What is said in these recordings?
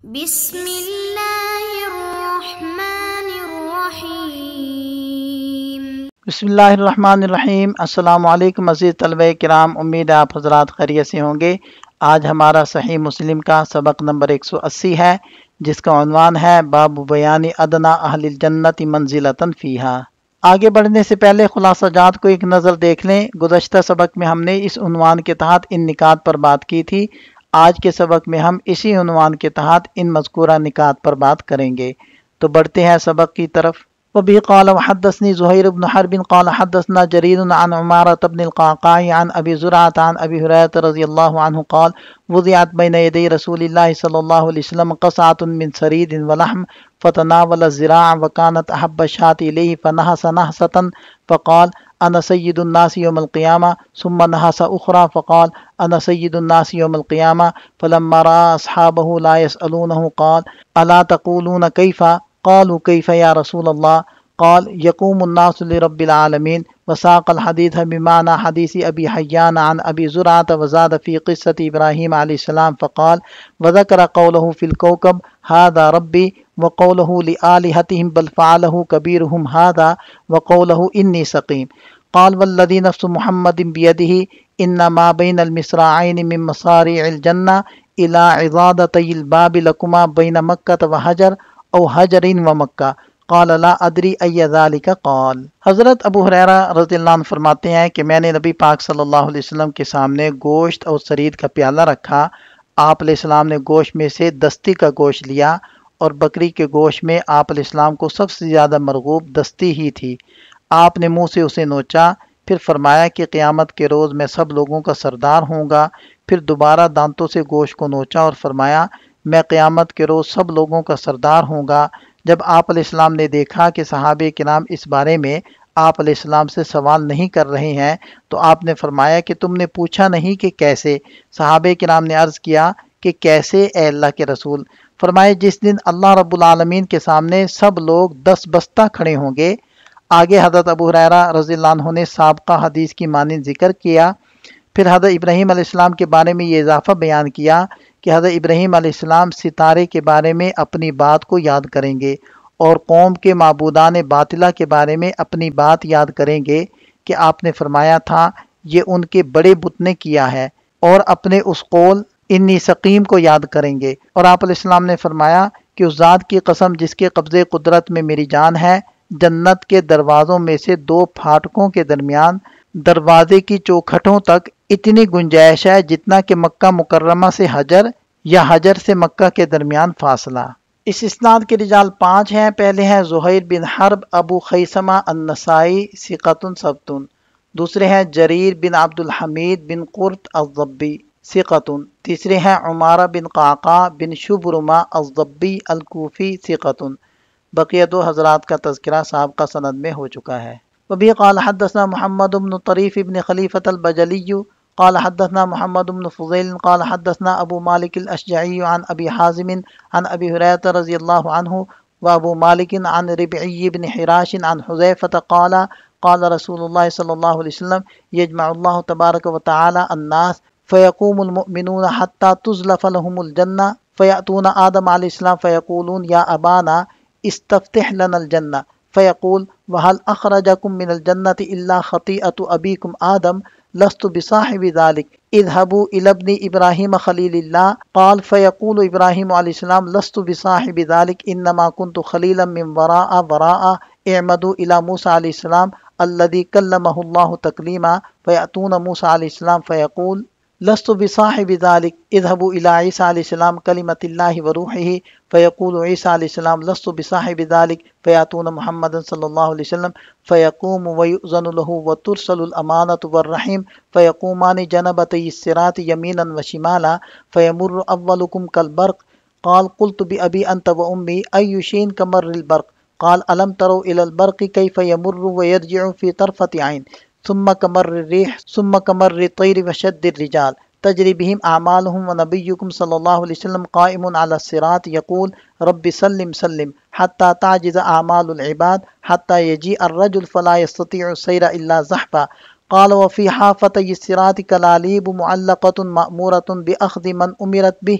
بسم اللہ الرحمن الرحیم۔ بسم اللہ الرحمن الرحیم۔ السلام علیکم عزیز طلبہ کرام، امید ہے آپ حضرات خیریت سے ہوں گے۔ آج ہمارا صحیح مسلم کا سبق نمبر 180 ہے، جس کا عنوان ہے باب بیان ادنا اہل الجنت منزلۃ فیہا۔ آگے بڑھنے سے پہلے خلاصہ جات کو ایک نظر دیکھ لیں۔ گزشتہ سبق میں ہم نے اس عنوان کے تحت ان نکات پر بات کی تھی۔ آج کے سبق میں ہم اسی عنوان کے تحت ان مذکورہ نکات پر بات کریں گے۔ تو بڑھتے ہیں سبق کی طرف۔ وبه قال وحدثني زهير بن حرب قال حدثنا جرير عن عمارة بن القعقاع عن أبي زرعة عن أبي هريرة رضي الله عنه قال وضعت بين يدي رسول الله صلى الله عليه وسلم قصعة من سريد ولحم فتناول الزراع وكانت أحب الشاة إليه فنهس نهسة فقال أنا سيد الناس يوم القيامة ثم نهس أخرى فقال أنا سيد الناس يوم القيامة فلما رأى أصحابه لا يسألونه قال ألا تقولون كيف؟ قالوا كيف يا رسول الله؟ قال يقوم الناس لرب العالمين، وساق الحديث بمعنى حديث أبي حيان عن أبي زرعة وزاد في قصة إبراهيم عليه السلام فقال وذكر قوله في الكوكب هذا ربي وقوله لآلهتهم بل فعله كبيرهم هذا وقوله إني سقيم. قال والذي نفس محمد بيده إن ما بين المصراعين من مصاريع الجنة إلى عضادتي الباب لكما بين مكة وحجر او حجرین و مکہ قال لا ادری ای ذالک قال۔ حضرت ابو ہریرہ رضی اللہ عنہ فرماتے ہیں کہ میں نے نبی پاک صلی اللہ علیہ وسلم کے سامنے گوشت اور سرید کا پیالہ رکھا۔ آپ علیہ السلام نے گوشت میں سے دستی کا گوشت لیا، اور بکری کے گوشت میں آپ علیہ السلام کو سب سے زیادہ مرغوب دستی ہی تھی۔ آپ نے منہ سے اسے نوچا، پھر فرمایا کہ قیامت کے روز میں سب لوگوں کا سردار ہوں گا۔ پھر دوبارہ دانتوں سے گوشت کو نوچا اور فرمایا میں قیامت کے روز سب لوگوں کا سردار ہوں گا۔ جب آپ علیہ السلام نے دیکھا کہ صحابہ کرام اس بارے میں آپ علیہ السلام سے سوال نہیں کر رہے ہیں، تو آپ نے فرمایا کہ تم نے پوچھا نہیں کہ کیسے؟ صحابہ کرام نے عرض کیا کہ کیسے اے اللہ کے رسول؟ فرمائے جس دن اللہ رب العالمین کے سامنے سب لوگ دست بستہ کھڑے ہوں گے۔ آگے حضرت ابو ہریرہ رضی اللہ عنہ نے سابقہ حدیث کی مانند ذکر کیا۔ پھر حضرت ابراہیم علیہ السلام کے بارے میں یہ اضافہ بیان کیا کہ حضرت ابراہیم علیہ السلام ستارے کے بارے میں اپنی بات کو یاد کریں گے، اور قوم کے معبودان باطلہ کے بارے میں اپنی بات یاد کریں گے کہ آپ نے فرمایا تھا یہ ان کے بڑے بت نے کیا ہے، اور اپنے اس قول انی سقیم کو یاد کریں گے۔ اور آپ علیہ السلام نے فرمایا کہ اس ذات کی قسم جس کے قبضے قدرت میں میری جان ہے، جنت کے دروازوں میں سے دو پھاٹکوں کے درمیان دروازے کی چوکھٹوں تک اتنی گنجائش ہے جتنا کہ مکہ مکرمہ سے حجر یا حجر سے مکہ کے درمیان فاصلہ۔ اس اسناد کے رجال 5 ہیں۔ پہلے ہیں زہیر بن حرب ابو خیثمہ النسائی ثقۃ ثبت۔ دوسرے ہیں جریر بن عبد الحمید بن قرط الضبی ثقۃ۔ تیسرے ہیں عمارہ بن قعقاع بن شبرمہ الضبی الکوفی ثقۃ۔ بقیہ 2 حضرات کا تذکرہ سابقہ سند میں ہو چکا ہے۔ وبه قال حدثنا محمد بن طریف بن خلیفۃ البجلی قال حدثنا محمد بن فضيل قال حدثنا ابو مالك الاشجعي عن ابي حازم عن ابي هريره رضي الله عنه وابو مالك عن ربعي بن حراش عن حذيفة قال قال رسول الله صلى الله عليه وسلم يجمع الله تبارك وتعالى الناس فيقوم المؤمنون حتى تزلف لهم الجنة فيأتون آدم عليه السلام فيقولون يا أبانا استفتح لنا الجنة فيقول وهل أخرجكم من الجنة إلا خطيئة أبيكم آدم لست بصاحب ذلك اذهبوا إلى ابن إبراهيم خليل الله قال فيقول إبراهيم عليه السلام لست بصاحب ذلك إنما كنت خليلا من وراء اعمدوا إلى موسى عليه السلام الذي كلمه الله تكليما فيأتون موسى عليه السلام فيقول لست بصاحب ذلك اذهبوا إلى عيسى عليه السلام كلمة الله وروحه فيقول عيسى عليه السلام لست بصاحب ذلك فيأتون محمد صلى الله عليه وسلم فيقوم ويؤذن له وترسل الأمانة والرحيم فيقومان جنبتي الصراط يمينا وشمالا فيمر أولكم كالبرق قال قلت بأبي أنت وأمي أي شيء كمر البرق قال ألم تروا إلى البرق كيف يمر ويرجع في طرفة عين ثم كمر الريح ثم كمر الطير وشد الرجال تجري بهم أعمالهم ونبيكم صلى الله عليه وسلم قائم على الصراط يقول رب سلم سلم حتى تعجز أعمال العباد حتى يجيء الرجل فلا يستطيع السير إلا زحفا قال وفي حافتي الصراط كلاليب معلقة مأمورة بأخذ من أمرت به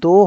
2